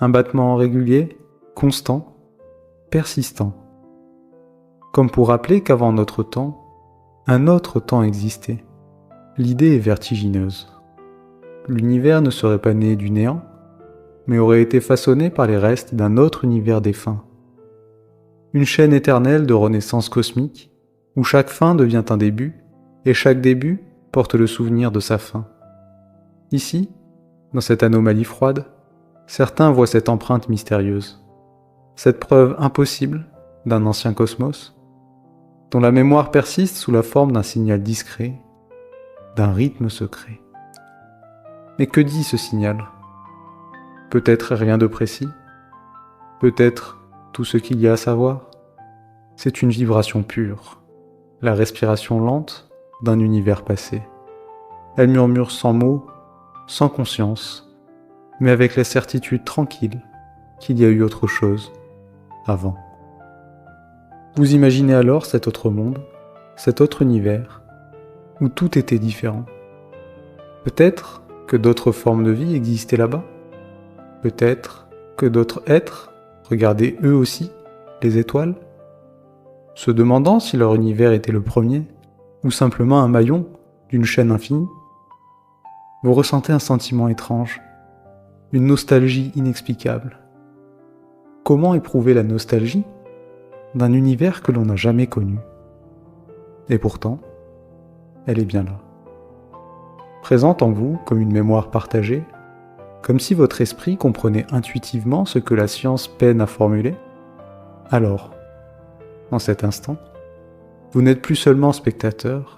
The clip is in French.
un battement régulier, constant, persistant. Comme pour rappeler qu'avant notre temps, un autre temps existait. L'idée est vertigineuse. L'univers ne serait pas né du néant, mais aurait été façonné par les restes d'un autre univers défunt. Une chaîne éternelle de renaissance cosmique, où chaque fin devient un début, et chaque début porte le souvenir de sa fin. Ici, dans cette anomalie froide, certains voient cette empreinte mystérieuse, cette preuve impossible d'un ancien cosmos, dont la mémoire persiste sous la forme d'un signal discret, d'un rythme secret. Mais que dit ce signal ? Peut-être rien de précis, peut-être tout ce qu'il y a à savoir. C'est une vibration pure, la respiration lente d'un univers passé. Elle murmure sans mots, sans conscience, mais avec la certitude tranquille qu'il y a eu autre chose avant. Vous imaginez alors cet autre monde, cet autre univers, où tout était différent. Peut-être que d'autres formes de vie existaient là-bas. Peut-être que d'autres êtres regardaient eux aussi les étoiles, se demandant si leur univers était le premier, ou simplement un maillon d'une chaîne infinie. Vous ressentez un sentiment étrange, une nostalgie inexplicable. Comment éprouver la nostalgie d'un univers que l'on n'a jamais connu? Et pourtant, elle est bien là. Présente en vous comme une mémoire partagée, comme si votre esprit comprenait intuitivement ce que la science peine à formuler. Alors, en cet instant, vous n'êtes plus seulement spectateur,